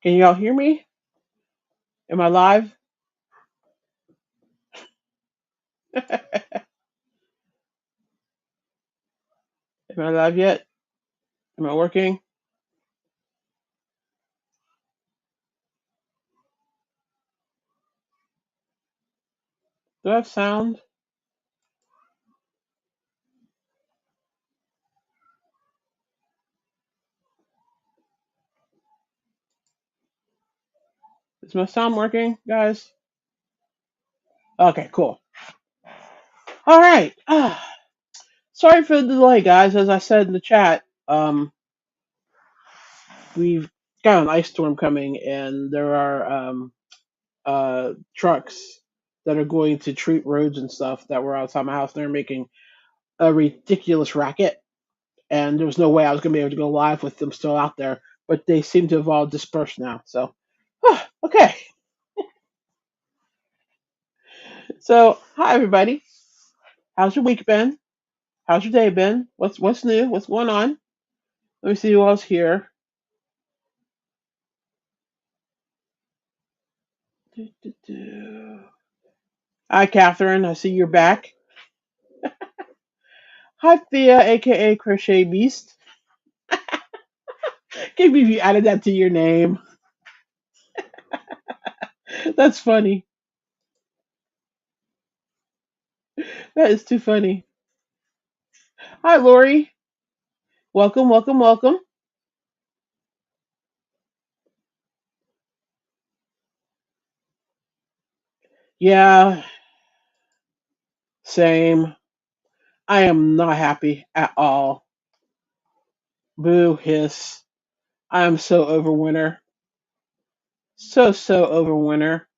Can y'all hear me? Am I live? Am I live yet? Am I working? Do I have sound? Is my sound working, guys? Okay, cool. All right. Sorry for the delay, guys. As I said in the chat, we've got an ice storm coming, and there are trucks that are going to treat roads and stuff that were outside my house. They're making a ridiculous racket, and there was no way I was going to be able to go live with them still out there. But they seem to have all dispersed now. So, okay. So, hi everybody. How's your week been? How's your day been? What's new? What's going on? Let me see who else here. Do, do, do. Hi, Catherine. I see you're back. Hi, Thea, aka Crochet Beast. Can't believe you added that to your name. That's funny. That is too funny. Hi, Lori. Welcome, welcome, welcome. Yeah, same. I am not happy at all. Boo hiss. I am so over winter. So over winter.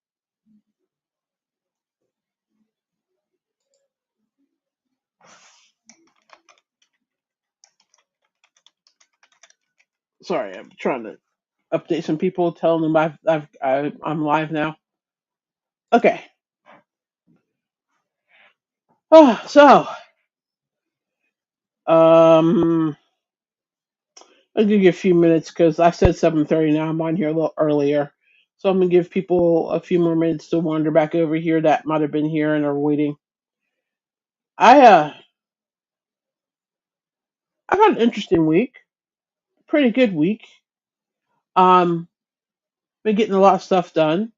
Sorry, I'm trying to update some people, telling them I'm live now. Okay. So um, I'll give you a few minutes because I said 7:30. Now I'm on here a little earlier, so I'm gonna give people a few more minutes to wander back over here that might have been here and are waiting. I uh, I've had an interesting week, pretty good week. Um, been getting a lot of stuff done.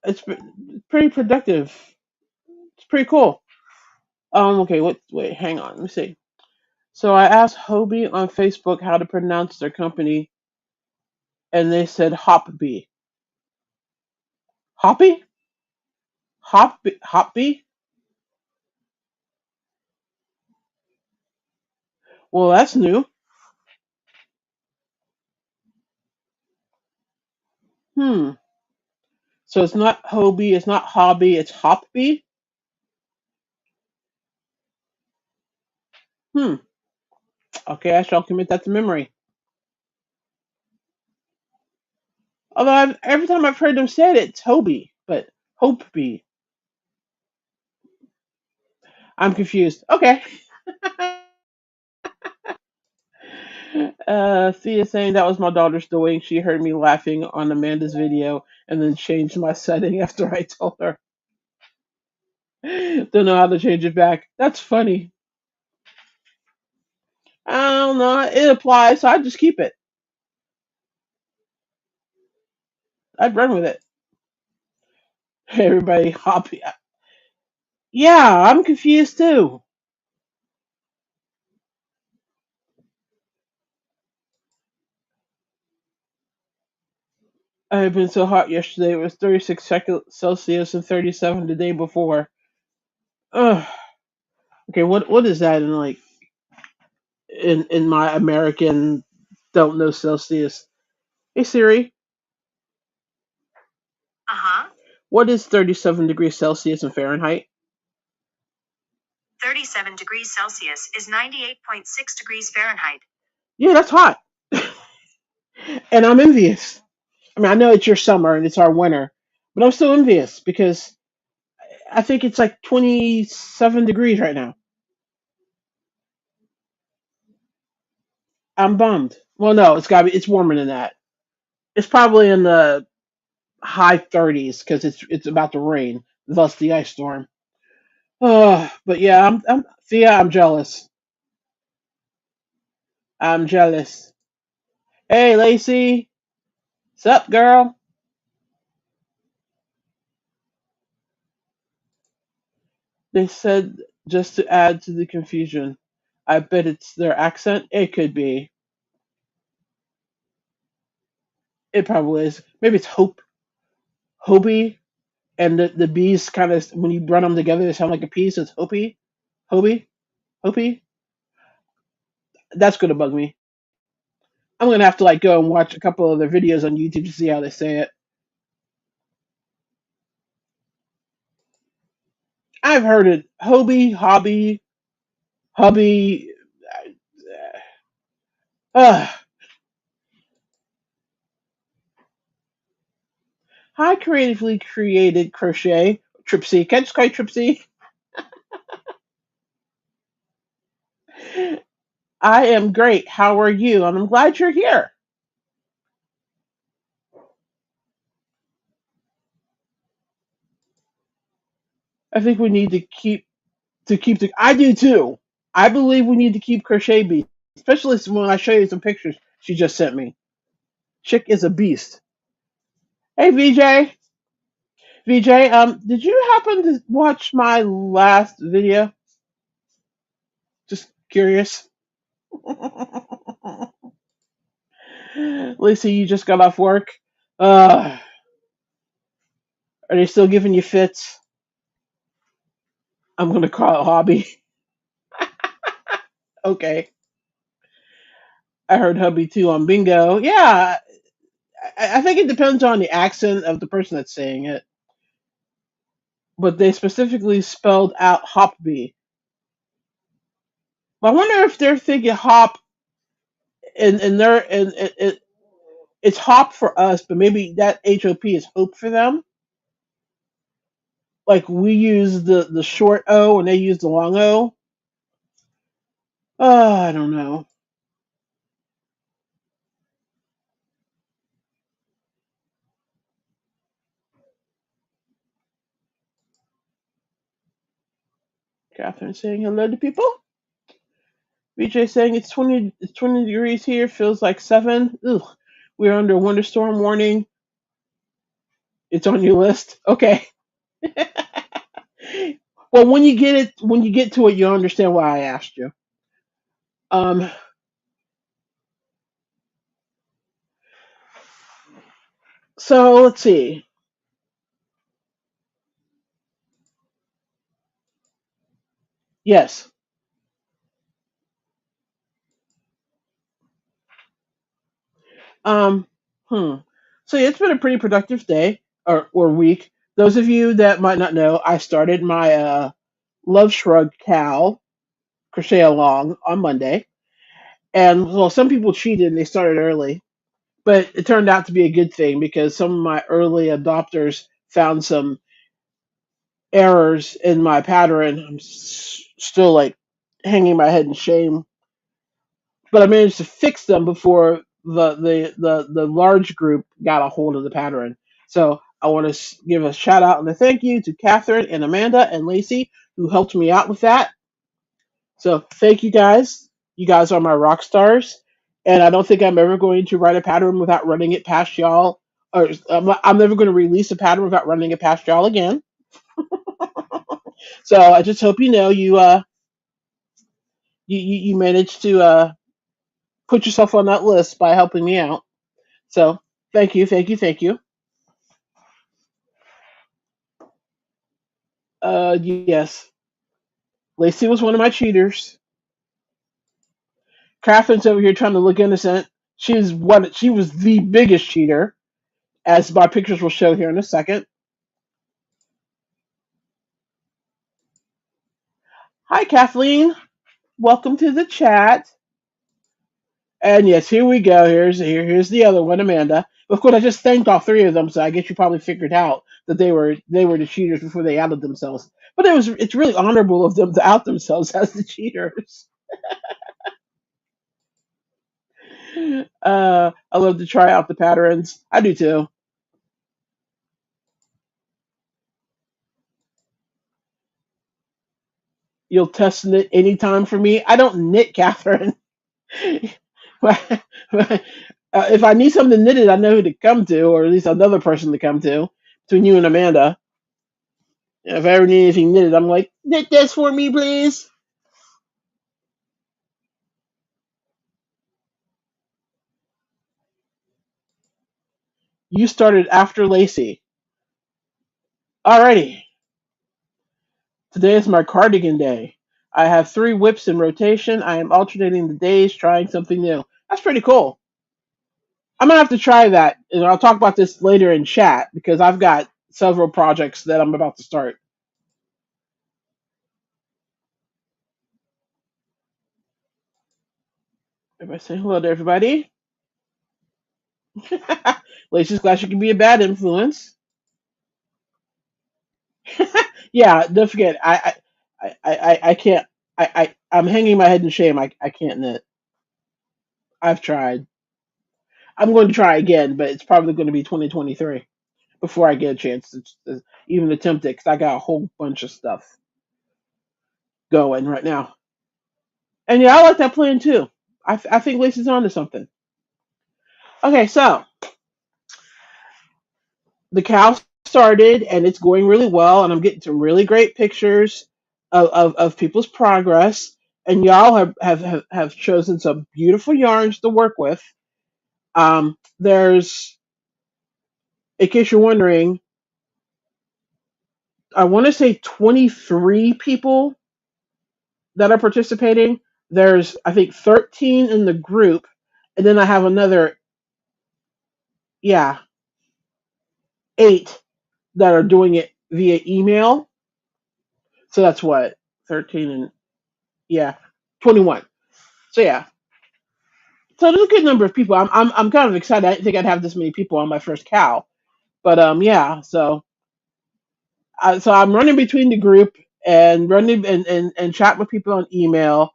It's been pretty productive. It's pretty cool. Okay, wait, hang on, let me see. So I asked Hobie on Facebook how to pronounce their company, and they said Hopbee. Hoppy? Hopbee? Well, that's new. Hmm. So it's not Hobie, it's not Hobby, it's Hopbee? Hmm. Okay, I shall commit that to memory. Although every time I've heard them say it, it's Hobie, but Hopebee. I'm confused. Okay. Thea saying that was my daughter's doing. She heard me laughing on Amanda's video and then changed my setting after I told her. Don't know how to change it back. That's funny. I don't know. It applies, so I just keep it. I'd run with it. Everybody hop. Yeah, I'm confused too. I've been so hot yesterday. It was 36 Celsius and 37 the day before. Ugh. Okay, what is that in like in my American don't know Celsius? Hey Siri, what is 37 degrees Celsius in Fahrenheit? 37 degrees Celsius is 98.6 degrees Fahrenheit. Yeah, that's hot. And I'm envious. I mean, I know it's your summer and it's our winter, but I'm still envious because I think it's like 27 degrees right now. I'm bummed. Well, no, it's warmer than that. It's probably in the high 30s because it's about to rain, thus the ice storm. But yeah, I'm Thea. I'm jealous. I'm jealous. Hey, Lacey, sup, girl? They said just to add to the confusion. I bet it's their accent. It could be. It probably is. Maybe it's Hobie, and the bees kind of when you run them together, they sound like a pea. So it's Hobie, Hopi. That's gonna bug me. I'm gonna have to like go and watch a couple of their videos on YouTube to see how they say it. I've heard it. Hobie, hobby, hubby. Uh, Hi, creatively created crochet. Tripsy. Can I just call you Tripsy? I am great. How are you? And I'm glad you're here. I think we need to keep the. I do too. I believe we need to keep crochet beads, especially when I show you some pictures she just sent me. Chick is a beast. Hey, VJ. VJ, did you happen to watch my last video? Just curious. Lisa, you just got off work. Uh, are they still giving you fits? I'm gonna call it hobby. Okay. I heard hubby too on bingo. Yeah, I think it depends on the accent of the person that's saying it, but they specifically spelled out hopby. But I wonder if they're thinking hop and they're and it's hop for us, but maybe that HOP is hope for them. Like we use the short O and they use the long O. I don't know. Catherine saying hello to people. BJ saying it's 20 degrees here, feels like 7. Ugh. We're under a winter storm warning. It's on your list. Okay. Well, when you get to it, you'll understand why I asked you. Um, so let's see. Yes. Um, hmm. So yeah, it's been a pretty productive day or week. Those of you that might not know, I started my Love Shrug Cal crochet along on Monday, and well, some people cheated and they started early, but it turned out to be a good thing because some of my early adopters found some errors in my pattern. I'm still like hanging my head in shame, but I managed to fix them before the large group got a hold of the pattern. So I want to give a shout out and a thank you to Catherine and Amanda and Lacey who helped me out with that. So thank you guys. You guys are my rock stars, and I don't think I'm ever going to write a pattern without running it past y'all. Or I'm never going to release a pattern without running it past y'all again. So I just hope you know you managed to put yourself on that list by helping me out. So thank you, thank you, thank you. Yes, Lacey was one of my cheaters. Catherine's over here trying to look innocent. She was the biggest cheater, as my pictures will show here in a second. Hi, Kathleen. Welcome to the chat. And yes, here we go. Here's the other one, Amanda. Of course, I just thanked all three of them, so I guess you probably figured out that they were the cheaters before they outed themselves. But it's really honorable of them to out themselves as the cheaters. I love to try out the patterns. I do too. You'll test knit anytime for me. I don't knit, Catherine. But- but, if I need something knitted, I know who to come to, or at least another person to come to. Between you and Amanda, if I ever need anything knitted, I'm like, knit this for me, please. You started after Lacey. Alrighty. Today is my cardigan day. I have 3 whips in rotation. I am alternating the days, trying something new. That's pretty cool. I'm gonna have to try that, and I'll talk about this later in chat because I've got several projects that I'm about to start. Everybody say hello to everybody. Lacey's glad she can be a bad influence. Yeah, don't forget, I can't. I'm hanging my head in shame. I can't knit. I've tried. I'm going to try again, but it's probably going to be 2023 before I get a chance to even attempt it because I got a whole bunch of stuff going right now. And yeah, I like that plan too. I think Lacey's onto something. Okay, so the cow started and it's going really well, and I'm getting some really great pictures of people's progress. And y'all have chosen some beautiful yarns to work with. There's, in case you're wondering, I want to say 23 people that are participating. There's, I think, 13 in the group, and then I have another, yeah, 8 that are doing it via email. So that's what, 13 and, yeah, 21. So yeah, so there's a good number of people. I'm kind of excited. I didn't think I'd have this many people on my first cow, but yeah. So I'm running between the group and running and chat with people on email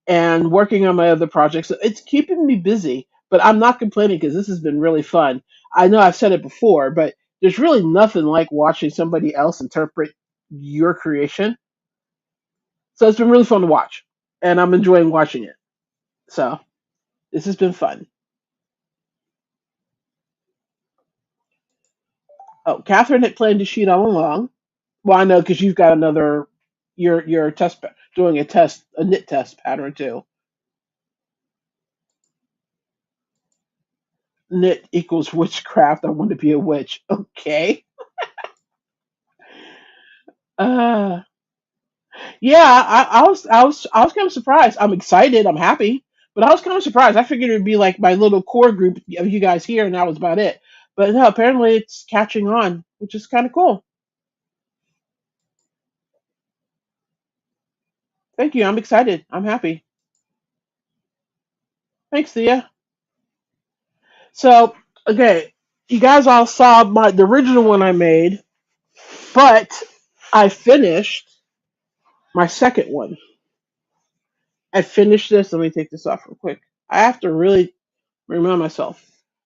and working on my other projects. So it's keeping me busy, but I'm not complaining because this has been really fun. I know I've said it before, but there's really nothing like watching somebody else interpret your creation. So it's been really fun to watch, and I'm enjoying watching it. So this has been fun. Oh, Catherine had planned to shoot all along. Well, I know because you've got another. You're doing a knit test pattern too. Knit equals witchcraft. I want to be a witch. Okay. Uh, yeah. I was kind of surprised. I'm excited. I'm happy, but I was kind of surprised. I figured it would be like my little core group of you guys here, and that was about it. But no, apparently it's catching on, which is kind of cool. Thank you. I'm excited. I'm happy. Thanks, Thea. So, okay, you guys all saw the original one I made, but I finished my second one. I finished this. Let me take this off real quick. I have to really remind myself.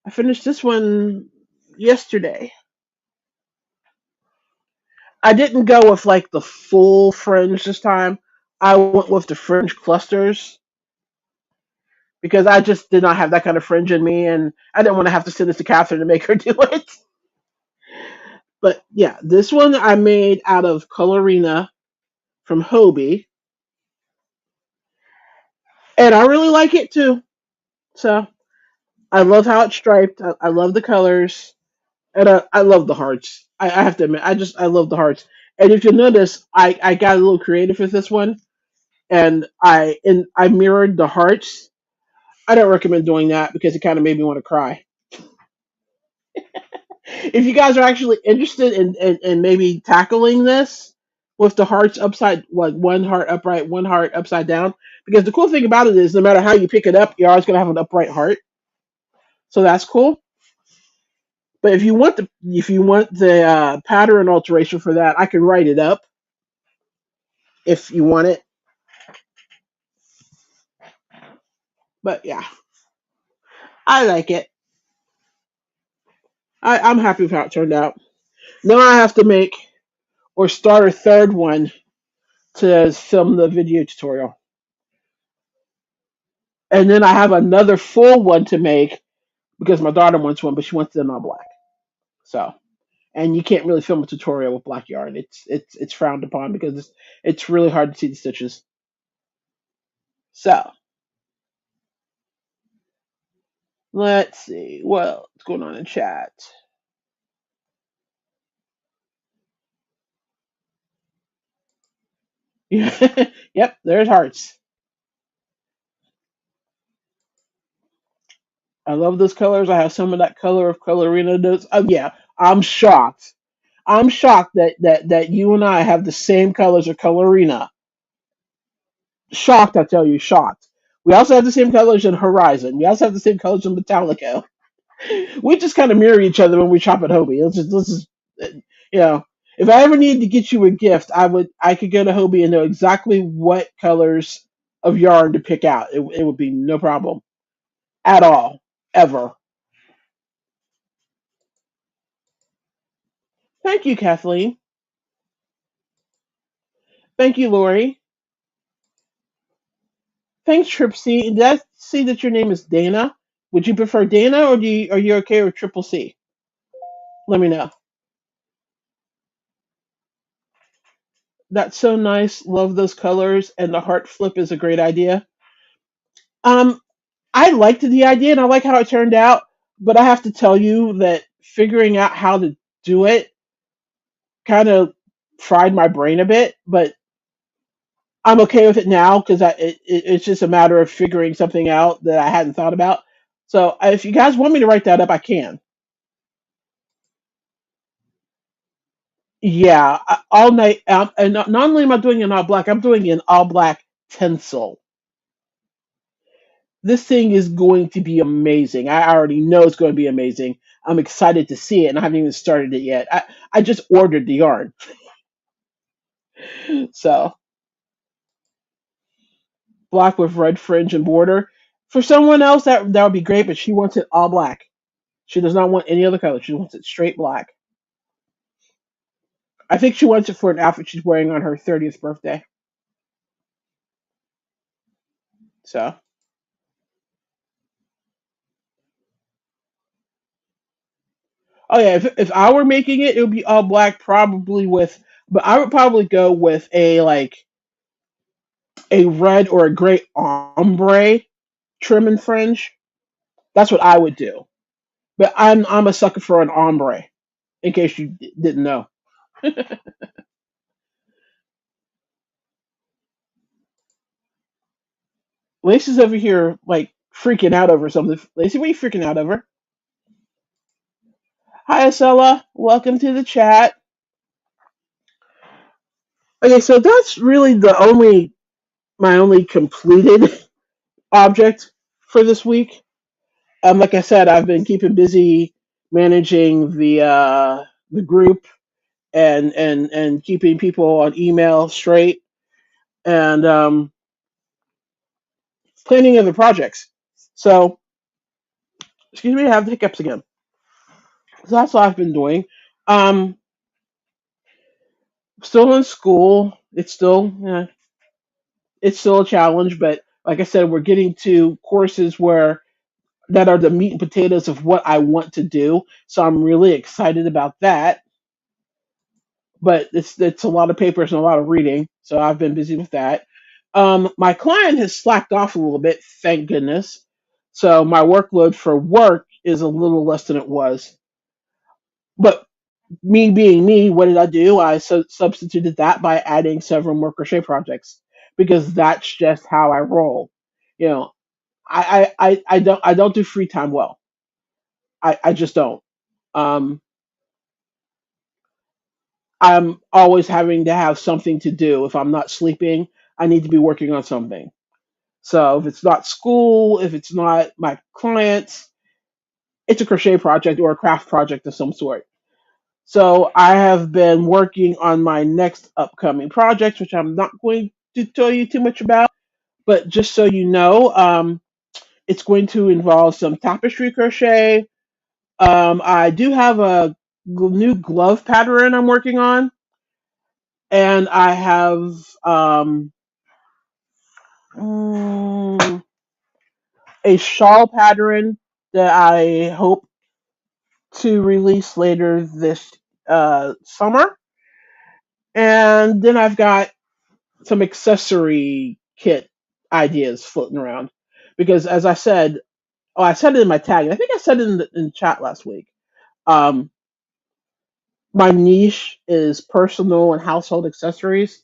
I finished this one yesterday. I didn't go with like the full fringe this time. I went with the fringe clusters because I just did not have that kind of fringe in me, and I didn't want to have to send this to Catherine to make her do it. But yeah, this one I made out of Colorina from Hobie, and I really like it too. So I love how it's striped. I love the colors, and I love the hearts. I have to admit, I love the hearts. And if you notice, I got a little creative with this one, and I mirrored the hearts. I don't recommend doing that because it kind of made me want to cry. If you guys are actually interested in maybe tackling this with the hearts upside, like one heart upright, one heart upside down, because the cool thing about it is no matter how you pick it up, you're always gonna have an upright heart. So that's cool. But if you want the pattern alteration for that, I can write it up if you want it. But yeah, I like it. I'm happy with how it turned out. Now I have to make or start a third one to film the video tutorial. And then I have another full one to make because my daughter wants one, but she wants it in all black. So, and you can't really film a tutorial with black yarn. It's frowned upon because it's really hard to see the stitches. So, let's see what's going on in chat. Yep, there's hearts. I love those colors. I have some of that color of Colorina notes. Oh yeah, I'm shocked. I'm shocked that you and I have the same colors of Colorina. Shocked, I tell you, shocked. We also have the same colors in Horizon. We also have the same colors in Metallica. We just kind of mirror each other when we shop at Hobie. Let's just, you know, if I ever needed to get you a gift, I could go to Hobie and know exactly what colors of yarn to pick out. It would be no problem at all, ever. Thank you, Kathleen. Thank you, Lori. Thanks, Tripsy. Did I see that your name is Dana? Would you prefer Dana, or are you okay with Triple C? Let me know. That's so nice. Love those colors, and the heart flip is a great idea. Um, I liked the idea, and I like how it turned out. But I have to tell you that figuring out how to do it kind of fried my brain a bit. But I'm okay with it now because it's just a matter of figuring something out that I hadn't thought about. So if you guys want me to write that up, I can. Yeah, all night. And not only am I doing it in all black, I'm doing it in all black tinsel. This thing is going to be amazing. I already know it's going to be amazing. I'm excited to see it, and I haven't even started it yet. I just ordered the yarn, so black with red fringe and border. For someone else, that would be great, but she wants it all black. She does not want any other color. She wants it straight black. I think she wants it for an outfit she's wearing on her 30th birthday. So, oh yeah, if I were making it, it would be all black, probably with, but I would probably go with a red or a gray ombre trim and fringe. That's what I would do. But I'm a sucker for an ombre. In case you didn't know, Lacey's over here like freaking out over something. Lacey, what are you freaking out over? Hi, Acela. Welcome to the chat. Okay, so that's really the only my only completed object for this week. Like I said, I've been keeping busy managing the group and keeping people on email straight and planning other projects. So, excuse me, I have the hiccups again. So that's what I've been doing. Um, Still in school. It's still a challenge, but like I said, we're getting to courses where that are the meat and potatoes of what I want to do. So I'm really excited about that. But it's a lot of papers and a lot of reading, so I've been busy with that. My client has slacked off a little bit, thank goodness. So my workload for work is a little less than it was. But me being me, what did I do? I substituted that by adding several more crochet projects because that's just how I roll. You know, I don't do free time well. I just don't. Um, I'm always having to have something to do. If I'm not sleeping, I need to be working on something. So if it's not school, if it's not my clients, it's a crochet project or a craft project of some sort. So I have been working on my next upcoming project, which I'm not going to tell you too much about, but just so you know, It's going to involve some tapestry crochet. I do have a new glove pattern I'm working on, and I have mm, a shawl pattern that I hope to release later this summer. And then I've got some accessory kit ideas floating around. Because as I said, oh, I said it in my tag. I think I said it in the chat last week. Um, my niche is personal and household accessories.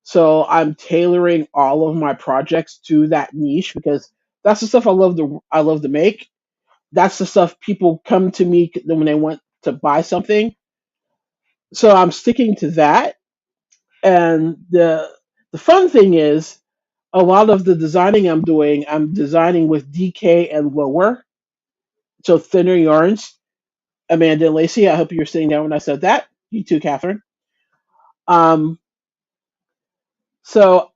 So I'm tailoring all of my projects to that niche because that's the stuff I love to make. That's the stuff people come to me when they want to buy something. So I'm sticking to that. And the fun thing is a lot of the designing I'm designing with DK and lower, so thinner yarns. Amanda and Lacey, I hope you were sitting down when I said that. You too, Catherine. Um, so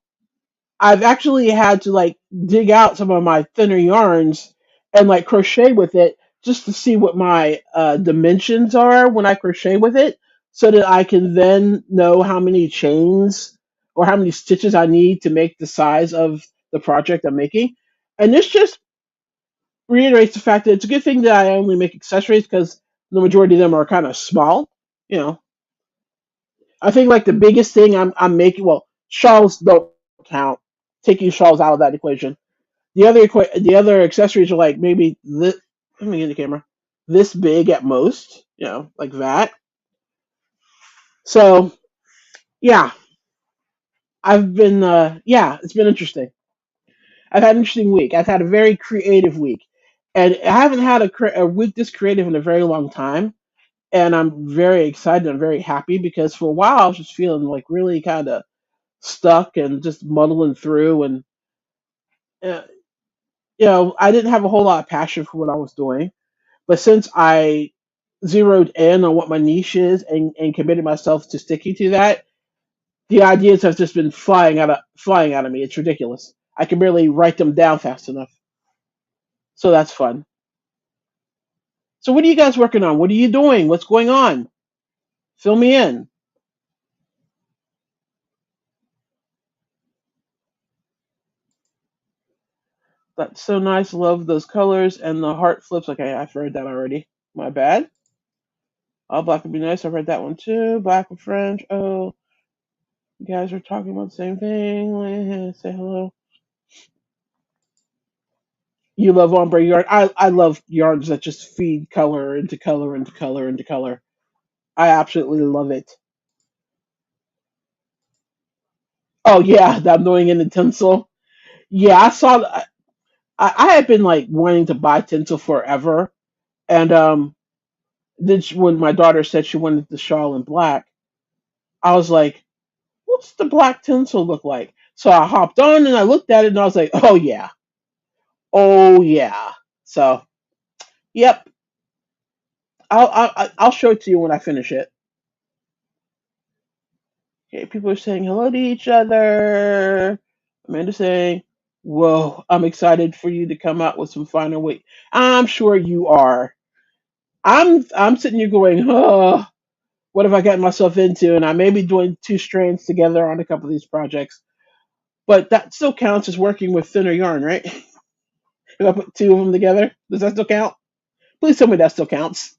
I've actually had to like dig out some of my thinner yarns and like crochet with it just to see what my dimensions are when I crochet with it, so that I can then know how many chains or how many stitches I need to make the size of the project I'm making. And this just reiterates the fact that it's a good thing that I only make accessories because the majority of them are kind of small. You know, I think like the biggest thing I'm making, well, shawls don't count. Taking shawls out of that equation. The other accessories are like maybe this. Let me get the camera. This big at most, like that. So yeah, it's been interesting. I've had an interesting week. I've had a very creative week, and I haven't had a week this creative in a very long time. And I'm very excited. I'm very happy because for a while I was just feeling like really kind of stuck and just muddling through, and uh, I didn't have a whole lot of passion for what I was doing. But since I zeroed in on what my niche is and committed myself to sticking to that, the ideas have just been flying out of me. It's ridiculous. I can barely write them down fast enough. So that's fun. So what are you guys working on? What are you doing? What's going on? Fill me in. That's so nice. Love those colors and the heart flips. Okay, I've read that already. My bad. All black would be nice. I've read that one too. Black and French. Oh, you guys are talking about the same thing. Say hello. You love ombre yarn. I love yarns that just feed color into color into color into color. I absolutely love it. Oh yeah, I'm doing it in tinsel. Yeah, I saw. I had been like wanting to buy tinsel forever, and when my daughter said she wanted the shawl in black, I was like, "What's the black tinsel look like?" So I hopped on and I looked at it and I was like, "Oh yeah, oh yeah." So yep, I'll show it to you when I finish it. Okay, people are saying hello to each other. Amanda saying, "Whoa, I'm excited for you to come out with some finer weight." I'm sure you are. I'm sitting here going, "Oh, what have I gotten myself into?" And I may be doing two strands together on a couple of these projects, but that still counts as working with thinner yarn, right? If I put two of them together, does that still count? Please tell me that still counts.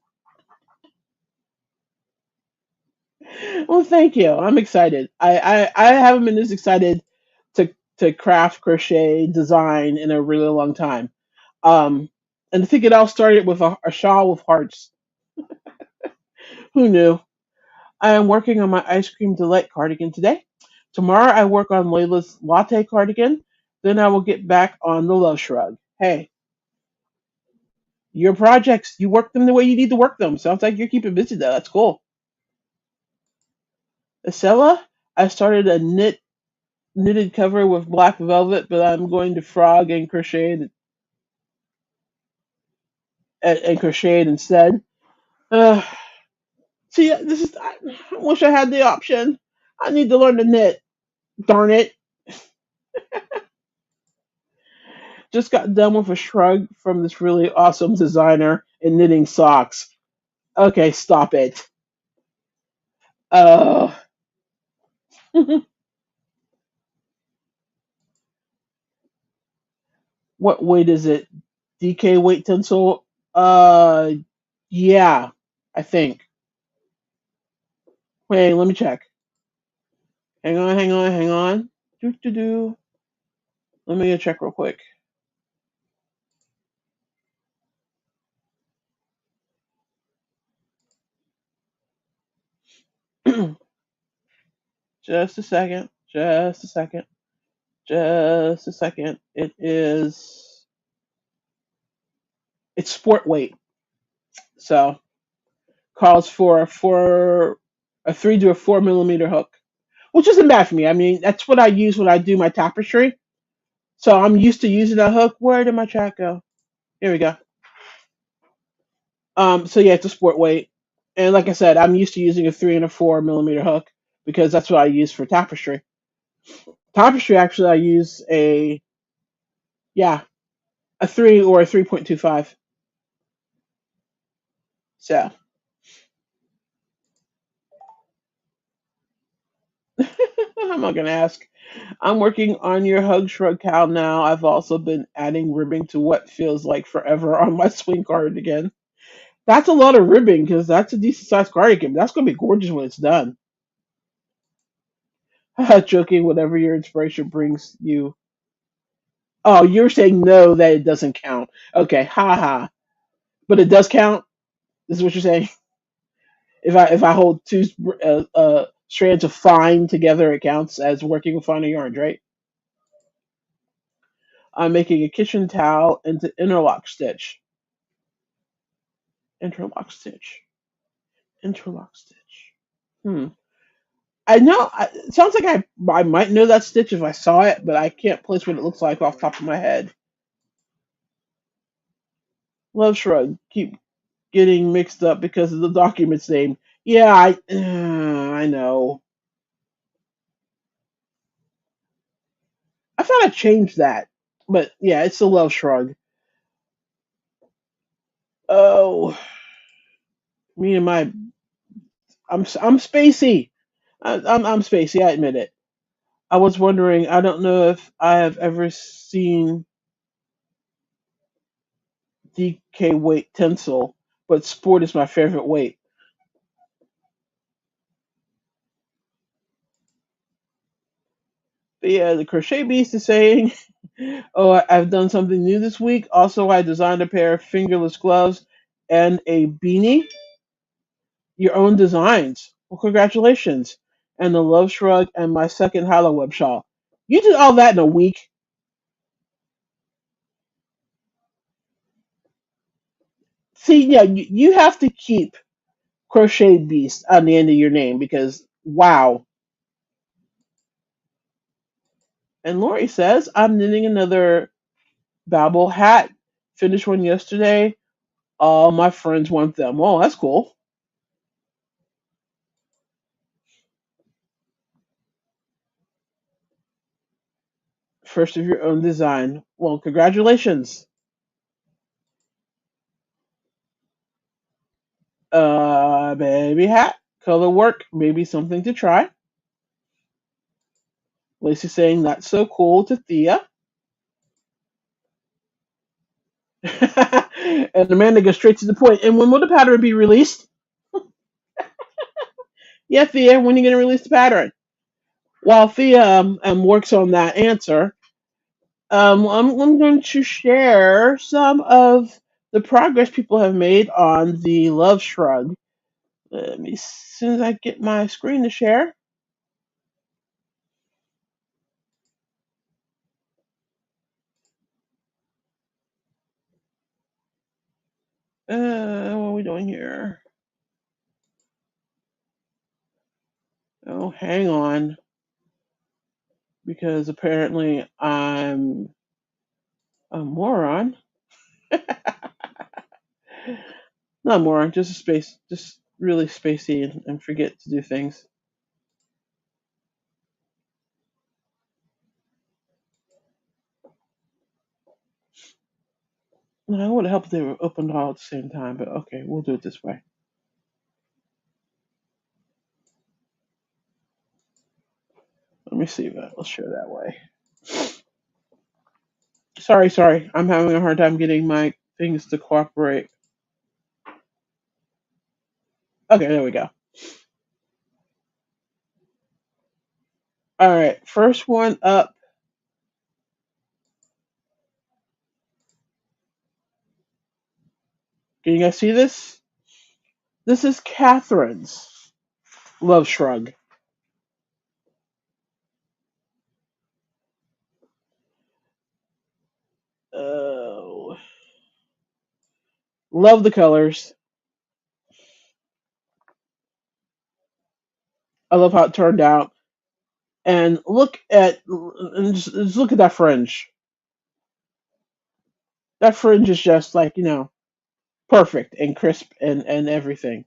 Well, thank you. I'm excited. I haven't been this excited to craft, crochet, design in a really long time. Um, and I think it all started with a shawl with hearts. Who knew? I am working on my ice cream delight cardigan today. Tomorrow I work on Layla's latte cardigan. Then I will get back on the love shrug. Hey, your projects, you work them the way you need to work them. Sounds like you're keeping busy though. That's cool. Acela, I started a knitted cover with black velvet, but I'm going to frog and crochet it instead. Uh, see, I wish I had the option. I need to learn to knit. Darn it. Just got done with a shrug from this really awesome designer in knitting socks. Okay, stop it. Uh, what weight is it? DK weight tensile? Uh, yeah, I think. Wait, let me check. Hang on, hang on, hang on. Do do do. Let me go check real quick. Just a second. Just a second. Just a second. It is. It's sport weight, so calls for a 3 to 4 millimeter hook, which isn't bad for me. I mean, that's what I use when I do my tapestry. So I'm used to using that hook. Where did my chat go? Here we go. So yeah, it's a sport weight, and like I said, I'm used to using a 3 and a 4 millimeter hook because that's what I use for tapestry. Tapestry, actually, I use a yeah a 3 or a 3.25. So I'm not gonna ask. I'm working on your hug shrug cow now. I've also been adding ribbing to what feels like forever on my swing cardigan. That's a lot of ribbing because that's a decent sized cardigan. That's gonna be gorgeous when it's done. Joking, whatever your inspiration brings you. Oh, you're saying no, that it doesn't count. Okay, haha. But it does count. This is what you're saying. If I hold two strands of fine together, it counts as working with finer yarns, right? I'm making a kitchen towel into interlock stitch. Interlock stitch. Interlock stitch. Hmm. I know. It sounds like I might know that stitch if I saw it, but I can't place what it looks like off the top of my head. Love shrug. Keep getting mixed up because of the document's name. Yeah, I know. I thought I changed that, but yeah, it's the love shrug. Oh, me and my I'm spacey. I'm spacey. I admit it. I was wondering. I don't know if I have ever seen DK weight tensile, but sport is my favorite weight. But yeah, the crochet beast is saying, "Oh, I've done something new this week. Also, I designed a pair of fingerless gloves and a beanie. Your own designs. Well, congratulations!" And the love shrug and my second hollow web shawl. You did all that in a week. See, yeah, you have to keep crochet beast on the end of your name because wow. And Lori says, I'm knitting another Babel hat. Finished one yesterday. All my friends want them. Oh, that's cool. First of your own design. Well, congratulations. Baby hat. Color work. Maybe something to try. Lacey saying that's so cool to Thea. And Amanda goes straight to the point. And when will the pattern be released? Yeah, Thea, when are you going to release the pattern? While Thea works on that answer, I'm going to share some of the progress people have made on the Love Shrug. Let me, as soon as I get my screen to share. What are we doing here? Oh, hang on, because apparently I'm a moron. Not a moron, just a space, just really spacey and forget to do things. I would have helped if they were opened all at the same time, but okay, we'll do it this way. Let me see that. Let's share that way. Sorry. I'm having a hard time getting my things to cooperate. Okay, there we go. All right, first one up. Can you guys see this? This is Catherine's Love Shrug. Oh, love the colors. I love how it turned out. And just look at that fringe. That fringe is just like perfect and crisp and everything.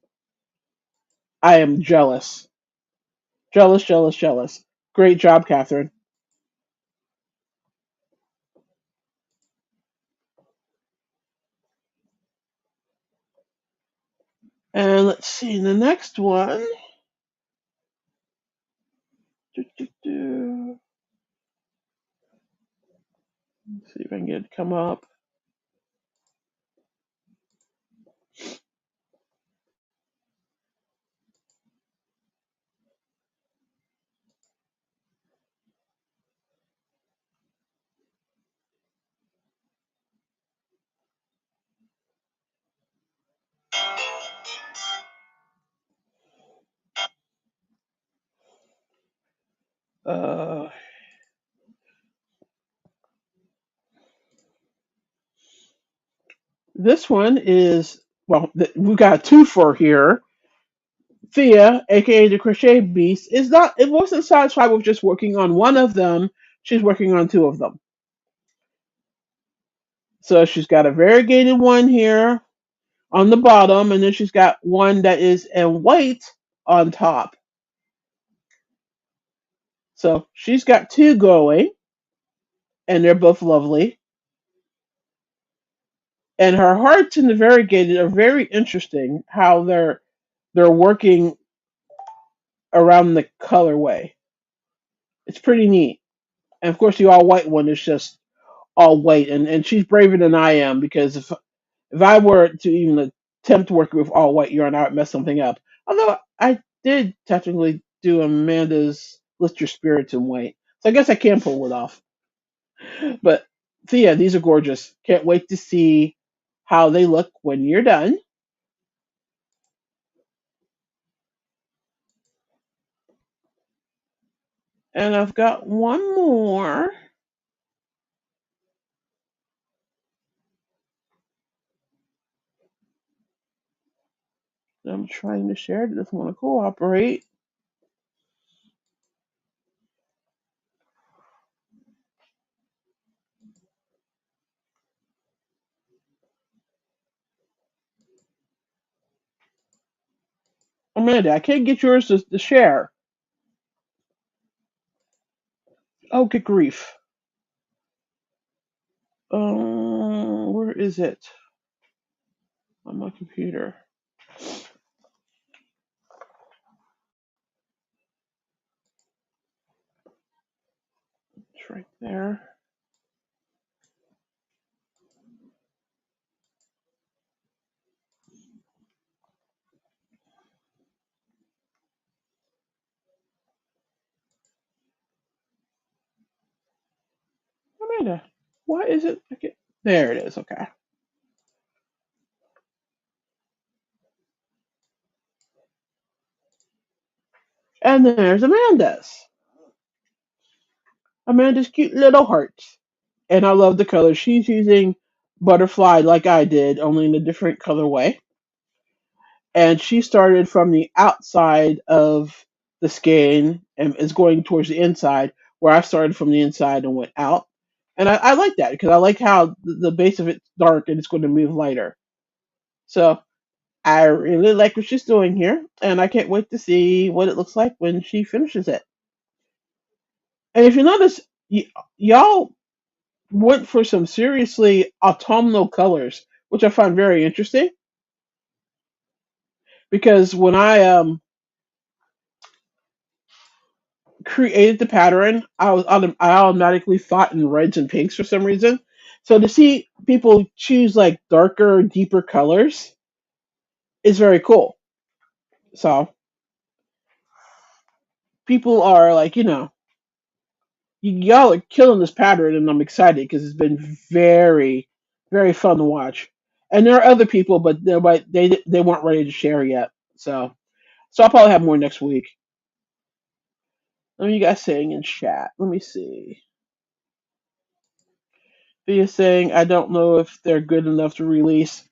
I am jealous, jealous. Great job, Catherine. And let's see the next one. Do, do, do. Let's see if I can get it to come up. Uh, this one is we got two for here. Thea, aka the Crochet Beast, is not. It wasn't satisfied with just working on one of them. She's working on two of them. So she's got a variegated one here on the bottom, and then she's got one that is in white on top. So she's got two going, and they're both lovely. And her hearts and the variegated are very interesting. How they're working around the colorway. It's pretty neat. And of course, the all white one is just all white, and she's braver than I am because if I were to even attempt working with all white yarn, I would mess something up. Although I did technically do Amanda's List Your Spirits in white, so I guess I can pull it off. But Thea, these are gorgeous. Can't wait to see how they look when you're done. And I've got one more. I'm trying to share. It doesn't want to cooperate. Amanda, I can't get yours to share. Oh, good grief. Where is it? On my computer. It's right there. Amanda, why is it? Okay. There it is. Okay. And there's Amanda's. Amanda's cute little hearts. And I love the color. She's using butterfly like I did, only in a different colorway. And she started from the outside of the skein and is going towards the inside, where I started from the inside and went out. And I like that because I like how the base of it's dark and it's going to move lighter. So I really like what she's doing here, and I can't wait to see what it looks like when she finishes it. And if you notice, y'all went for some seriously autumnal colors, which I find very interesting because when I created the pattern, I automatically thought in reds and pinks for some reason. So to see people choose like darker, deeper colors is very cool. So people are like, y'all are killing this pattern, and I'm excited because it's been very, very fun to watch. And there are other people, but they weren't ready to share yet. So I'll probably have more next week. What are you guys saying in chat? Let me see. Thea saying, I don't know if they're good enough to release.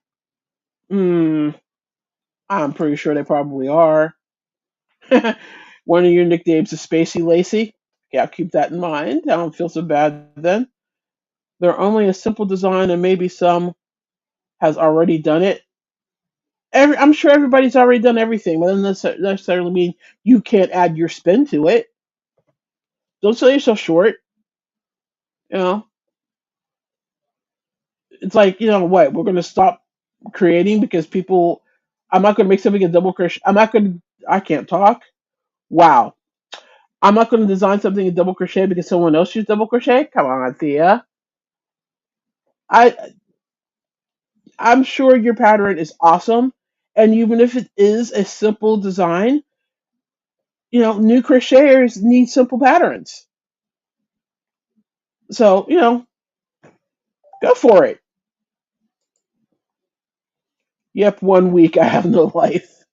Hmm, I'm pretty sure they probably are. One of your nicknames is Spacey Lacey. Okay, I'll keep that in mind. I don't feel so bad then. They're only a simple design, and maybe some has already done it. I'm sure everybody's already done everything, but that doesn't necessarily mean you can't add your spin to it. Don't sell yourself short. You know, it's like what we're gonna stop creating because people. I'm not gonna make something a double crochet. I'm not gonna. I can't talk. Wow. I'm not gonna design something in double crochet because someone else used double crochet. Come on, Thea. I I'm sure your pattern is awesome, and even if it is a simple design, new crocheters need simple patterns. So go for it. Yep, 1 week I have no life,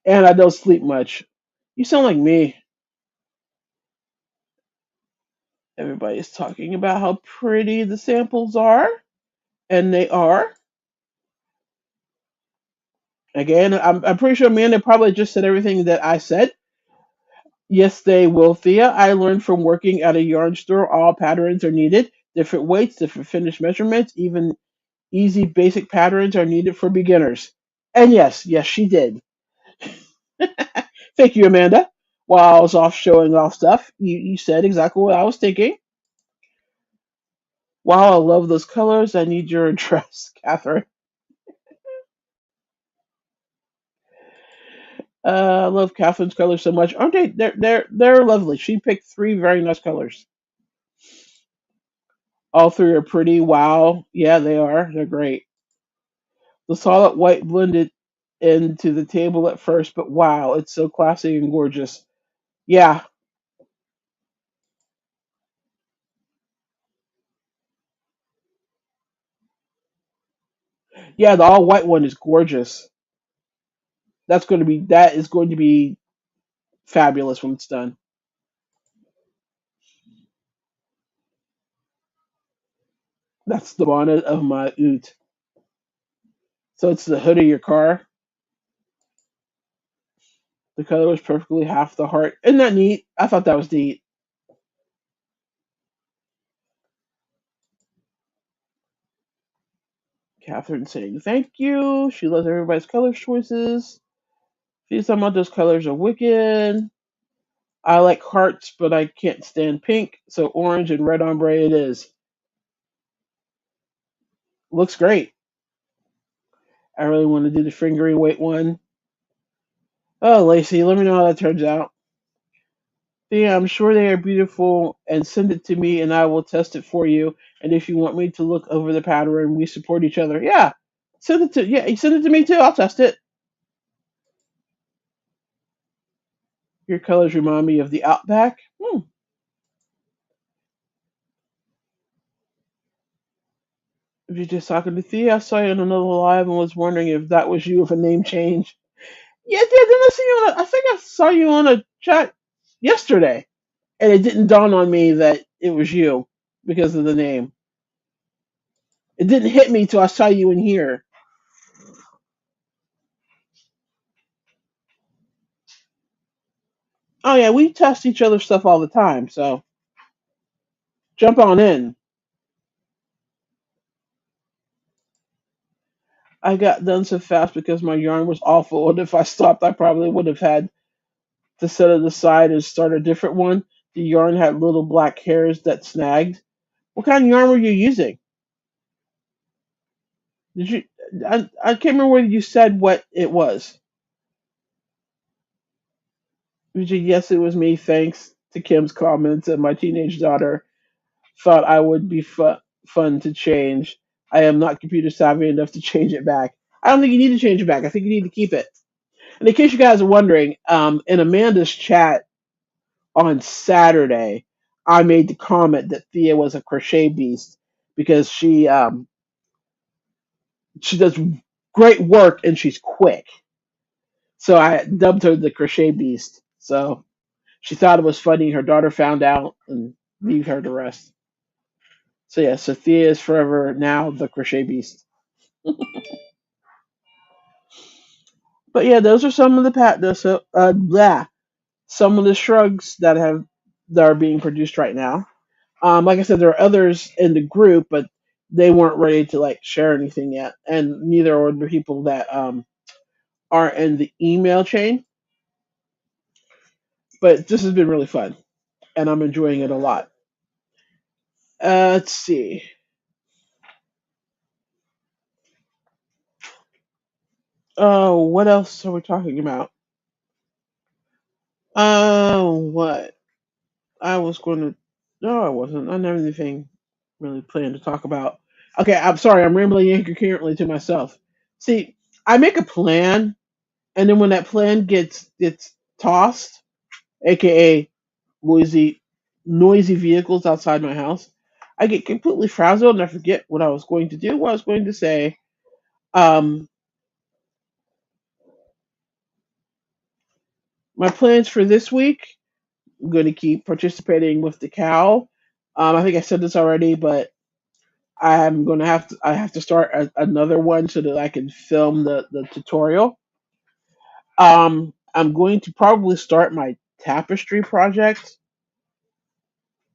and I don't sleep much. You sound like me. Everybody's talking about how pretty the samples are, and they are. Again, I'm pretty sure Amanda probably just said everything that I said. Yes, they will, Thea. I learned from working at a yarn store all patterns are needed. Different weights, different finish measurements, even easy basic patterns are needed for beginners. And yes, she did. Thank you, Amanda. While I was off showing off stuff, you said exactly what I was thinking. Wow, I love those colors. I need your address, Catherine. I love Catherine's colors so much. Aren't they? They're lovely. She picked three very nice colors. All three are pretty. Wow. Yeah, they are. They're great. The solid white blended into the table at first, but wow, it's so classy and gorgeous. Yeah, yeah, the all white one is gorgeous. That is going to be fabulous when it's done. That's the bonnet of my oot. So it's the hood of your car. The color was perfectly half the heart. Isn't that neat? I thought that was neat. Catherine saying thank you. She loves everybody's color choices. She's talking about those colors are wicked. I like hearts, but I can't stand pink, so orange and red ombre it is. Looks great. I really want to do the fingering weight one. Oh, Lacey, let me know how that turns out. Yeah, I'm sure they are beautiful, and send it to me, and I will test it for you. And if you want me to look over the pattern, we support each other. Yeah, send it to me too. I'll test it. Your colors remind me of the Outback. If you're just talking to Thea, I saw you on another live and was wondering if that was you with a name change. Yeah, didn't I see you on I think I saw you on a chat yesterday, and it didn't dawn on me that it was you because of the name. It didn't hit me till I saw you in here. Oh yeah, we test each other's stuff all the time, so jump on in. I got done so fast because my yarn was awful, and if I stopped, I probably would have had to set it aside and start a different one. the yarn had little black hairs that snagged. What kind of yarn were you using? Did you? I can't remember whether you said what it was. Did you? Yes, it was me. Thanks to Kim's comments, and my teenage daughter thought I would be fun to change. I am not computer savvy enough to change it back. I don't think you need to change it back. I think you need to keep it. And in case you guys are wondering, in Amanda's chat on Saturday, I made the comment that Thea was a crochet beast because she does great work and she's quick. So I dubbed her the crochet beast. So she thought it was funny. Her daughter found out and leave her the rest. So yeah, Sophia is forever now the crochet beast. But yeah, those are some of the some of the shrugs that are being produced right now. Like I said, there are others in the group, but they weren't ready to like share anything yet, and neither are the people that are in the email chain. But this has been really fun, and I'm enjoying it a lot. Let's see. Oh, what else are we talking about? What I was going to. No, I wasn't. I didn't have anything really planned to talk about. Okay, I'm sorry. I'm rambling incoherently to myself. See, I make a plan, and then when that plan gets tossed, aka noisy vehicles outside my house, I get completely frazzled and I forget what I was going to do, what I was going to say. Um, my plans for this week: I'm going to keep participating with the cow. I think I said this already, but I have to start another one so that I can film the tutorial. I'm going to probably start my tapestry project.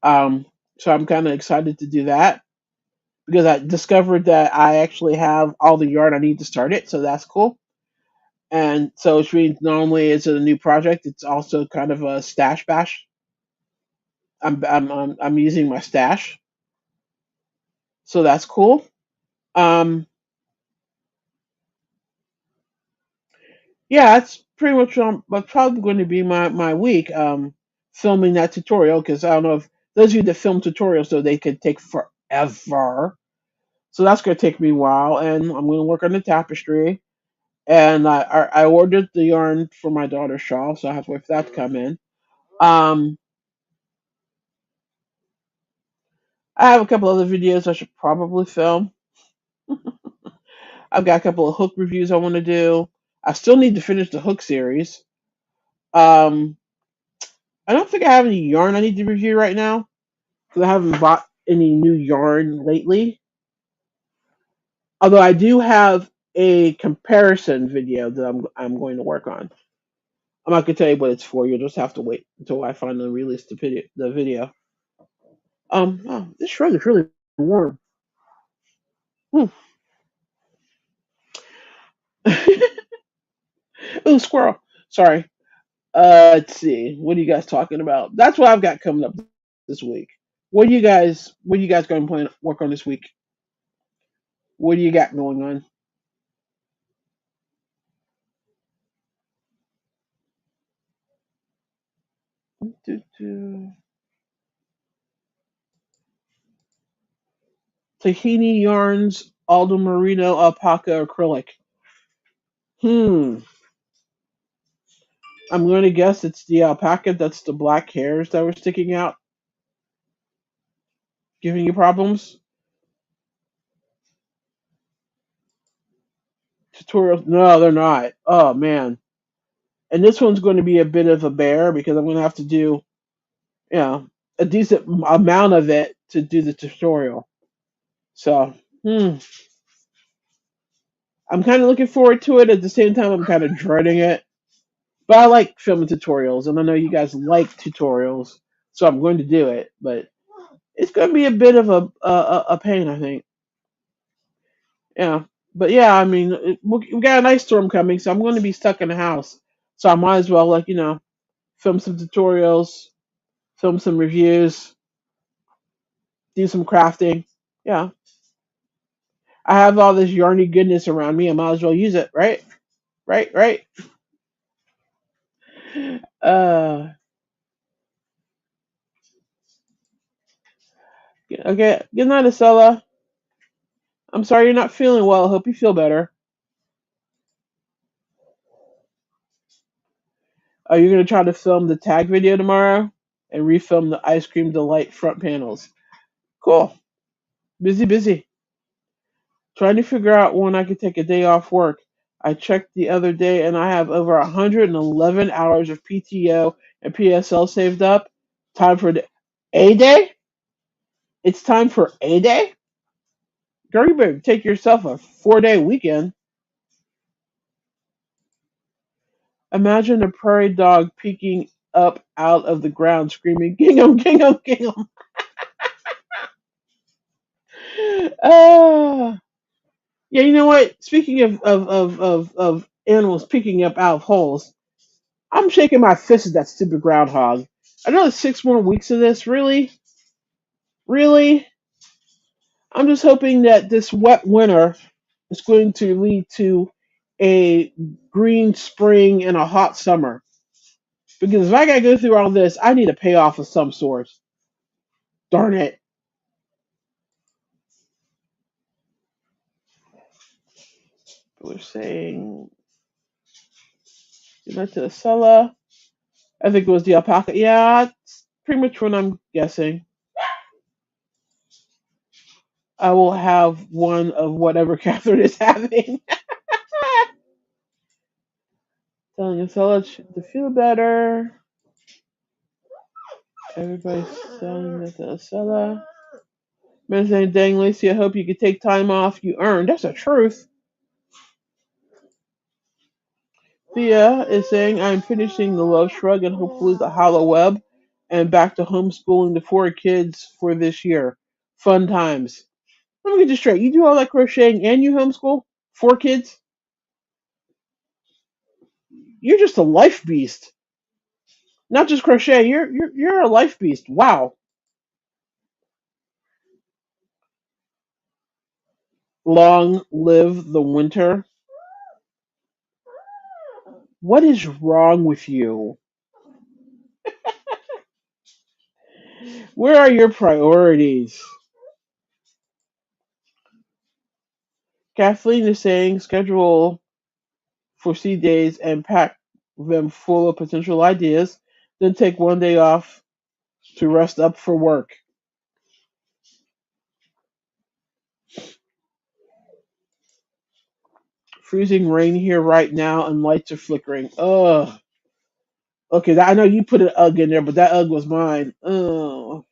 Um, so I'm kind of excited to do that because I discovered that I actually have all the yarn I need to start it, so that's cool. And so which means not only is it a new project, it's also kind of a stash bash. I'm using my stash, so that's cool. Um, yeah, that's pretty much that's probably going to be my week. Filming that tutorial because I don't know if those of you that film tutorials, so they could take forever. So that's going to take me a while, and I'm going to work on the tapestry. And I ordered the yarn for my daughter's shawl, so I have to wait for that to come in. Um, I have a couple other videos I should probably film. I've got a couple of hook reviews I want to do. I still need to finish the hook series. Um, I don't think I have any yarn I need to review right now because I haven't bought any new yarn lately. Although I do have a comparison video that I'm going to work on. I'm not gonna tell you what it's for. You'll just have to wait until I finally release the video. Oh, this shrug is really warm. Hmm. Ooh, squirrel. Sorry. Let's see. What are you guys talking about? That's what I've got coming up this week. What are you guys going to plan work on this week? What do you got going on? Tahini yarns, Aldo Merino, alpaca, acrylic. Hmm. I'm going to guess it's the alpaca. That's the black hairs that were sticking out, giving you problems. Tutorials? No, they're not. Oh man. And this one's going to be a bit of a bear because I'm going to have to do, you know, a decent amount of it to do the tutorial. So, I'm kind of looking forward to it. At the same time, I'm kind of dreading it. But I like filming tutorials, and I know you guys like tutorials, so I'm going to do it. But it's going to be a bit of a pain, I think. Yeah. But yeah, I mean, we got a nice storm coming, so I'm going to be stuck in the house. So I might as well, like, film some tutorials, film some reviews, do some crafting. Yeah. I have all this yarny goodness around me. I might as well use it, right? Right, right. Uh, okay. Good night, Acela. I'm sorry you're not feeling well. I hope you feel better. Are you going to try to film the tag video tomorrow and refilm the ice cream delight front panels? Cool. Busy, busy. Trying to figure out when I could take a day off work. I checked the other day and I have over 111 hours of PTO and PSL saved up. Time for a day? It's time for a day? Girl, you better take yourself a 4-day weekend. Imagine a prairie dog peeking up out of the ground screaming, Gingham, Gingham, Gingham. Ah. Yeah, you know what? Speaking of animals picking up out of holes, I'm shaking my fist at that stupid groundhog. Another 6 more weeks of this, really? Really? I'm just hoping that this wet winter is going to lead to a green spring and a hot summer. Because if I gotta go through all this, I need a payoff of some sort. Darn it. We're saying goodnight to the Sella. I think it was the alpaca. Yeah, it's pretty much what I'm guessing. I will have one of whatever Catherine is having. Telling Acela to feel better. Everybody's telling that to Acela. Man saying, dang, Lacey, I hope you could take time off you earned. That's the truth. Thea is saying, I'm finishing the Love Shrug and hopefully the Hollow Web and back to homeschooling the 4 kids for this year. Fun times. Let me get this straight. You do all that crocheting and you homeschool? 4 kids? You're just a life beast. Not just crochet. You're a life beast. Wow. Long live the winter. What is wrong with you? Where are your priorities? Kathleen is saying schedule for seed days and pack them full of potential ideas. Then take one day off to rest up for work. Freezing rain here right now and lights are flickering. Ugh. Okay, I know you put an UGG in there, but that UGG was mine. Ugh.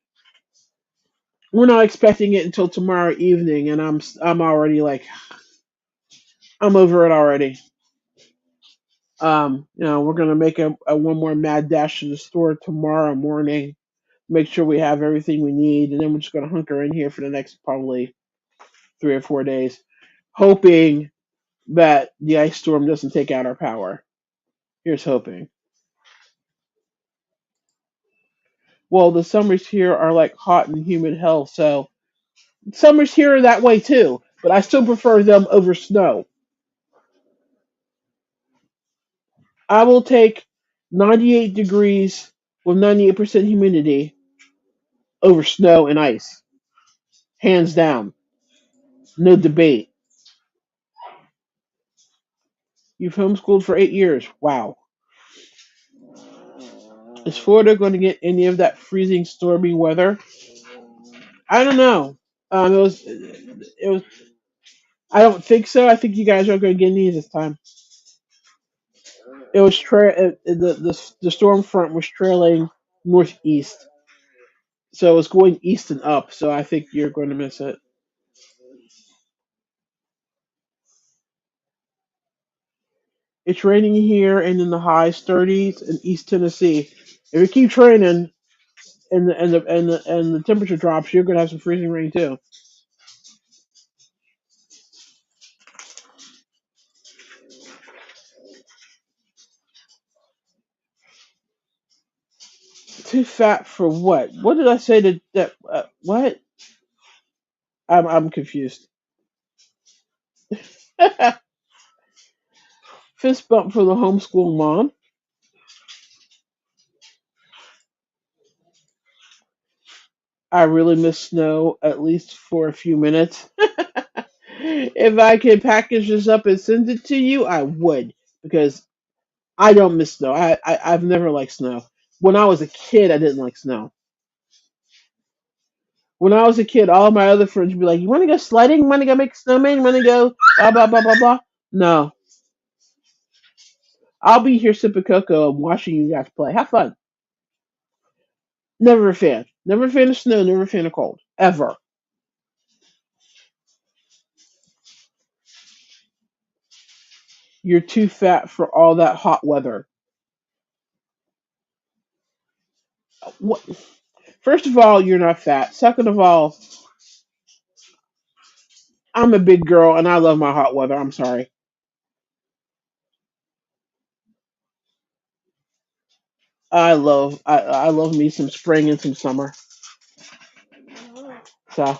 We're not expecting it until tomorrow evening, and I'm already like I'm over it already. We're gonna make a one more mad dash to the store tomorrow morning. Make sure we have everything we need, and then we're just gonna hunker in here for the next probably 3 or 4 days, hoping that the ice storm doesn't take out our power. Here's hoping. Well, the summers here are like hot and humid hell, so summers here are that way too. But I still prefer them over snow. I will take 98 degrees with 98% humidity over snow and ice, hands down, no debate. You've homeschooled for 8 years. Wow. Is Florida going to get any of that freezing, stormy weather? I don't know. It was. I don't think so. I think you guys are going to get any this time. It was the storm front was trailing northeast, so it was going east and up. So I think you're going to miss it. It's raining here and in the high 30s in East Tennessee. If you keep training and the temperature drops, you're going to have some freezing rain too. Too fat for what? What did I say to that? What? I'm confused. Fist bump for the homeschool mom. I really miss snow, at least for a few minutes. If I could package this up and send it to you, I would, because I don't miss snow. I've never liked snow. When I was a kid, I didn't like snow. When I was a kid, all my other friends would be like, "You want to go sledding? You want to go make a snowman? You want to go blah blah blah blah blah?" No, I'll be here sipping cocoa and watching you guys play. Have fun. Never a fan. Never a fan of snow. Never a fan of cold. Ever. You're too fat for all that hot weather. What? First of all, you're not fat. Second of all, I'm a big girl and I love my hot weather. I'm sorry. I love me some spring and some summer. So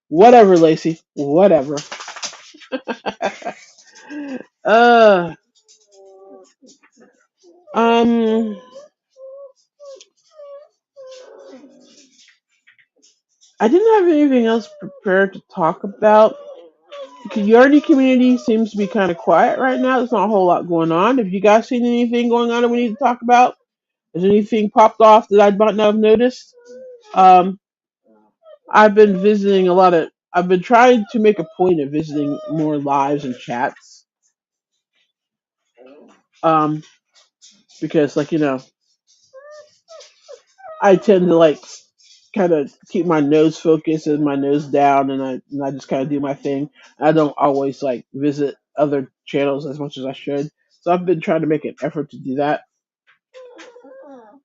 whatever, Lacey. Whatever. uh um I didn't have anything else prepared to talk about. The Yardy community seems to be kind of quiet right now. There's not a whole lot going on. Have you guys seen anything going on that we need to talk about? Has anything popped off that I might not have noticed? Um, I've been visiting a lot of. I've been trying to make a point of visiting more lives and chats. Um, because I tend to kind of keep my nose focused and my nose down, and I just kind of do my thing. I don't always visit other channels as much as I should. So I've been trying to make an effort to do that.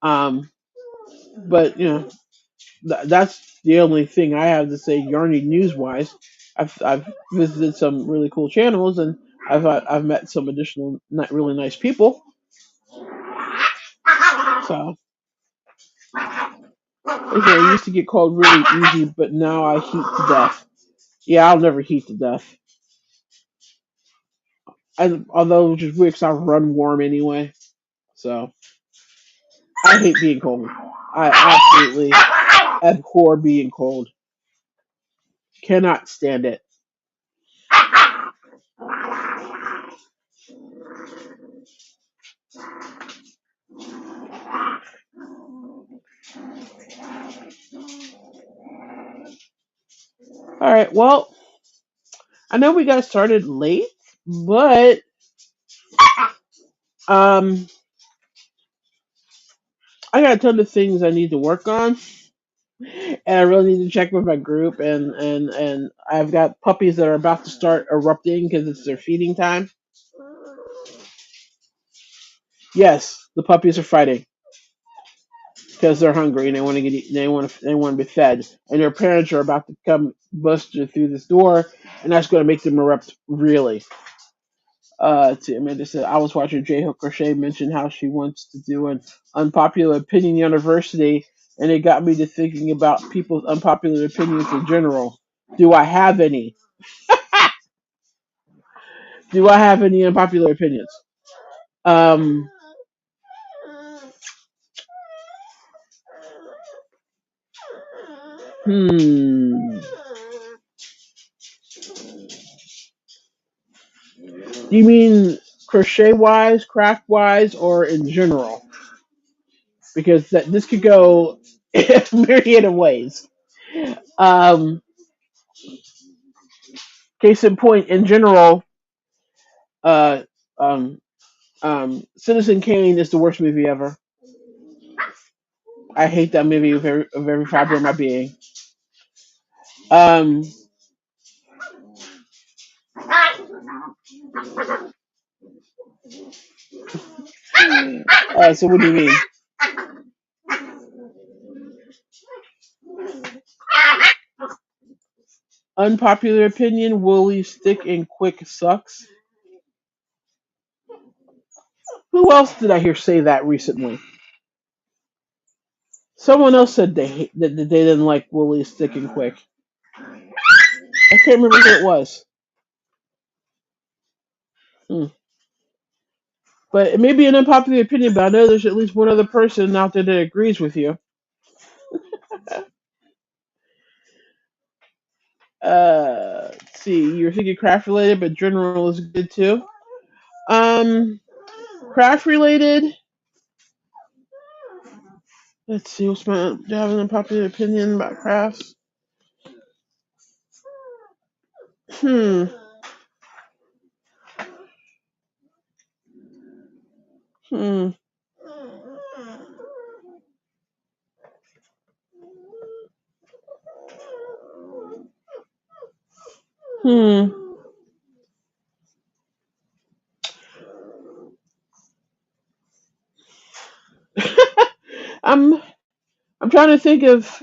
Um, but that's the only thing I have to say Yarny news wise. I've visited some really cool channels and I've met some additional not really nice people. So okay, I used to get cold really easy, but now I heat to death. Yeah, I'll never heat to death. Although which is weird 'cause I run warm anyway. So I hate being cold. I absolutely abhor being cold. Cannot stand it. All right, well, I know we got started late, but um, I got a ton of things I need to work on, and I really need to check with my group. And I've got puppies that are about to start erupting because it's their feeding time. Yes, the puppies are fighting because they're hungry and they want to they want to be fed, and their parents are about to come bust through this door, and that's going to make them erupt really. To Amanda said, I was watching J Hook Crochet mention how she wants to do an unpopular opinion university, and it got me to thinking about people's unpopular opinions in general. Do I have any? Do I have any unpopular opinions? Um, hmm. Do you mean crochet wise, craft wise, or in general? Because this could go a myriad of ways. Um, Case in point, in general, uh, um, Citizen Kane is the worst movie ever. I hate that movie with every fiber of my being. Um, so what do you mean? Unpopular opinion: Woolly Stick and Quick sucks. Who else did I hear say that recently? Someone else said that they didn't like Woolies sticking quick. I can't remember who it was. Hmm. But it may be an unpopular opinion, but I know there's at least one other person out there that agrees with you. Let's see. You're thinking craft related, but general is good too. Um, Craft related. Let's see. What's my? Do I have an unpopular opinion about crafts? Hmm. Hmm. Hmm. I'm I'm trying to think of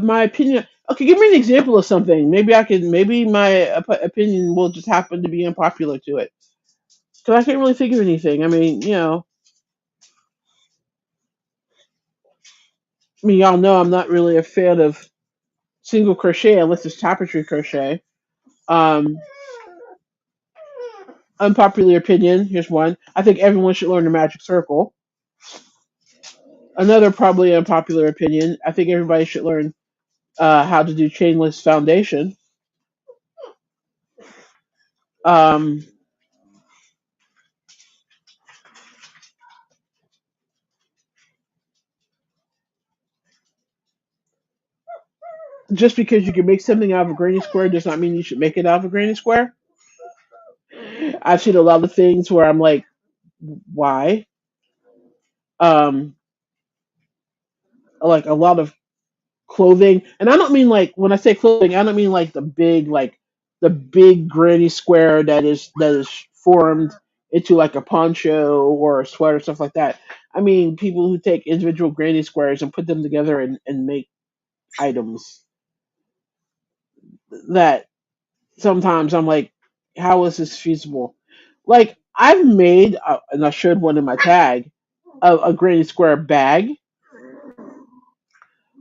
my opinion. Okay, give me an example of something. Maybe I can. Maybe my opinion will just happen to be unpopular to it. Because I can't really think of anything. I mean, y'all know I'm not really a fan of single crochet unless it's tapestry crochet. Um, Unpopular opinion. Here's one. I think everyone should learn the magic circle. Another probably unpopular opinion. I think everybody should learn how to do chainless foundation. Um, just because you can make something out of a granny square does not mean you should make it out of a granny square. I've seen a lot of things where I'm like, why? Um, like a lot of clothing, and I don't mean like when I say clothing, I don't mean like the big granny square that is formed into like a poncho or a sweater, stuff like that. I mean people who take individual granny squares and put them together and make items that sometimes I'm like, how is this feasible? Like I've made, and I showed one in my tag, a granny square bag,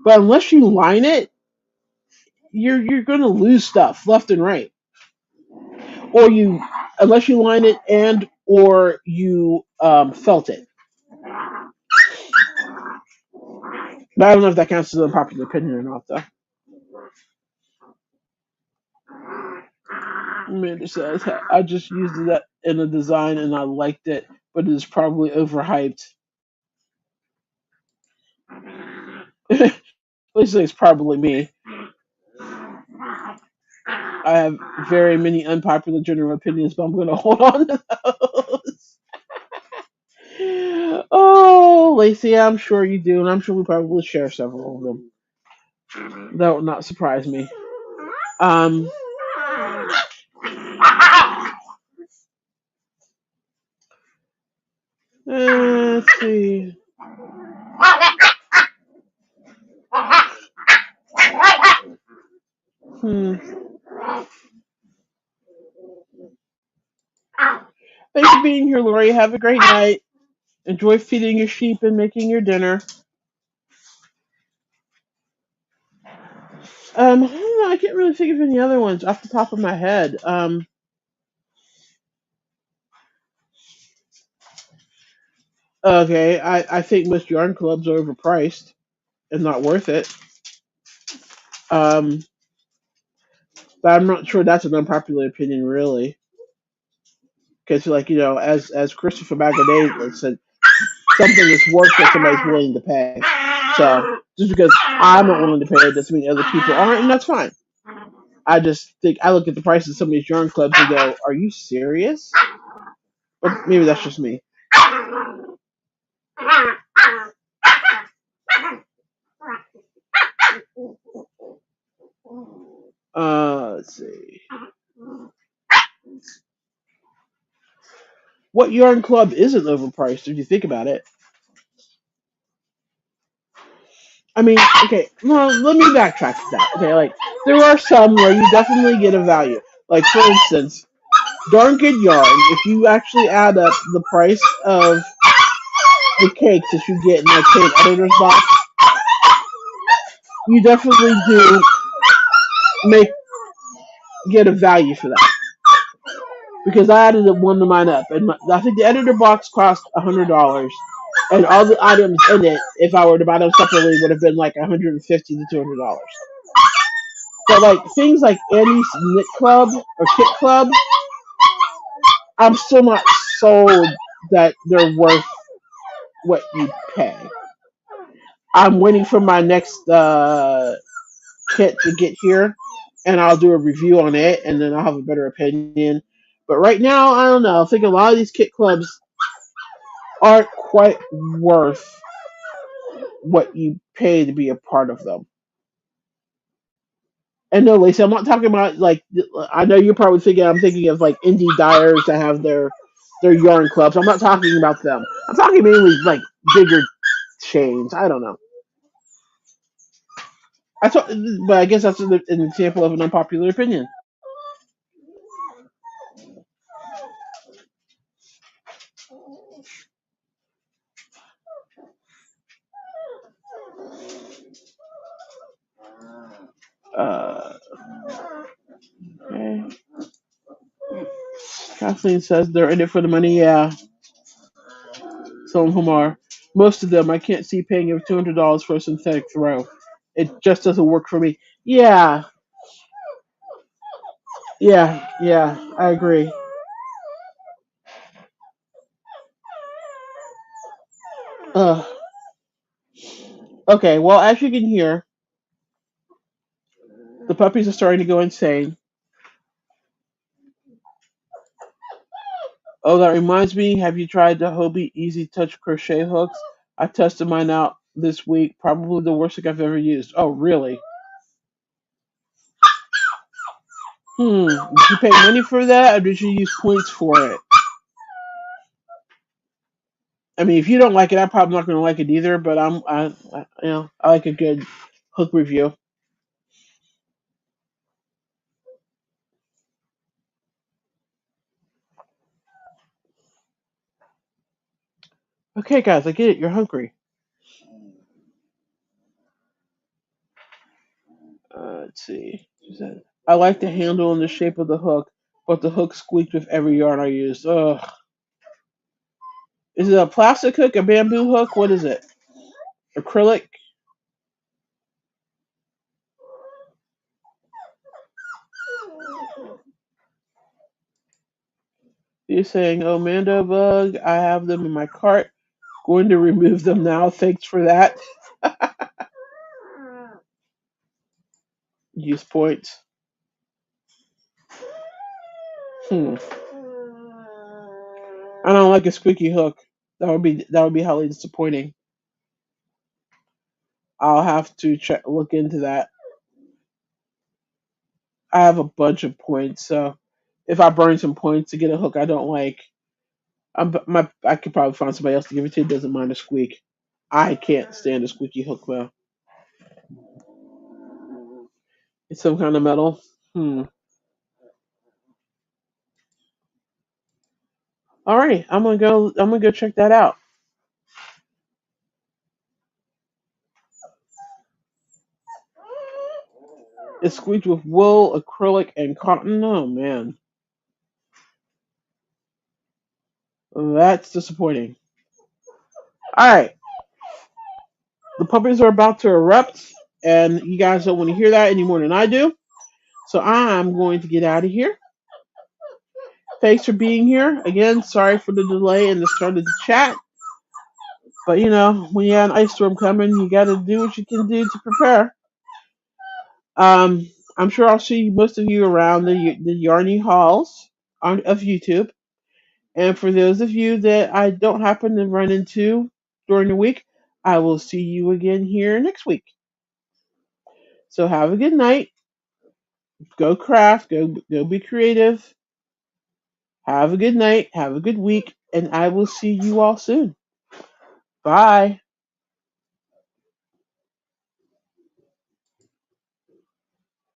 but unless you line it, you're gonna lose stuff left and right, or you unless you line it and or you felt it. But I don't know if that counts as an unpopular opinion or not, though. Amanda says I just used that in a design and I liked it, but it is probably overhyped. Lisa it's probably me. I have very many unpopular general opinions, but I'm going to hold on to those. Oh, Lacey, I'm sure you do, and I'm sure we probably share several of them. That would not surprise me. Um, let's see. Hmm. Thanks for being here, Lori. Have a great night. Enjoy feeding your sheep and making your dinner. I don't know. I can't really think of any other ones off the top of my head. Okay, I think most yarn clubs are overpriced and not worth it. Um, but I'm not sure that's an unpopular opinion, really. Because, like, as Christopher Magaday said, something is worth what somebody's willing to pay. So, just because I'm not willing to pay it doesn't mean other people aren't, and that's fine. I just think I look at the prices of some of these yarn clubs and go, "Are you serious?" Or maybe that's just me. Let's see. What yarn club isn't overpriced if you think about it? I mean, okay, well, let me backtrack to that. Okay, like there are some where you definitely get a value. Like for instance, Darn Good Yarn. If you actually add up the price of the cakes that you get in like say an editor's box, you definitely do make get a value for that because I added one of mine up, and I think the editor box cost $100, and all the items in it, if I were to buy them separately, would have been like $150 to $200. But like things like Annie's Knit Club or Kit Club, I'm still not sold that they're worth what you pay. I'm waiting for my next kit to get here, and I'll do a review on it, and then I'll have a better opinion. But right now, I don't know. I think a lot of these kit clubs aren't quite worth what you pay to be a part of them. And no, Lacey, I'm not talking about like I know you're probably thinking I'm thinking of like indie dyers that have their yarn clubs. I'm not talking about them. I'm talking mainly like bigger chains. I don't know. But I guess that's an example of an unpopular opinion. Uh, okay. Kathleen says they're in it for the money. Yeah, some of them are. Most of them, I can't see paying over $200 for a synthetic throw. It just doesn't work for me. Yeah, yeah. I agree. Uh, okay, well, as you can hear, the puppies are starting to go insane. Oh, that reminds me. Have you tried the Hobie Easy Touch crochet hooks? I tested mine out this week. Probably the worst thing I've ever used. Oh, really? Did you pay money for that, or did you use points for it? I mean, if you don't like it, I'm probably not going to like it either. But I like a good hook review. Okay, guys, I get it. You're hungry. Let's see. I like the handle and the shape of the hook, but the hook squeaked with every yarn I used. Ugh. Is it a plastic hook, a bamboo hook? What is it? Acrylic? You're saying, oh, Mando Bug, I have them in my cart. Going to remove them now. Thanks for that. Use points. Hmm. I don't like a squeaky hook. That would be highly disappointing. I'll have to look into that. I have a bunch of points, so if I burn some points to get a hook I don't like, I could probably find somebody else to give it to. Doesn't mind a squeak. I can't stand a squeaky hook though. It's some kind of metal. All right, I'm gonna go. I'm gonna go check that out. It's squeaked with wool, acrylic, and cotton. Oh man, that's disappointing. All right, the puppies are about to erupt, and you guys don't want to hear that any more than I do. So I'm going to get out of here. Thanks for being here. Again, sorry for the delay in the start of the chat. But when you have an ice storm coming, you got to do what you can do to prepare. I'm sure I'll see most of you around the Yarny halls of YouTube. And for those of you that I don't happen to run into during the week, I will see you again here next week. So have a good night. Go craft. Go be creative. Have a good night. Have a good week. And I will see you all soon. Bye.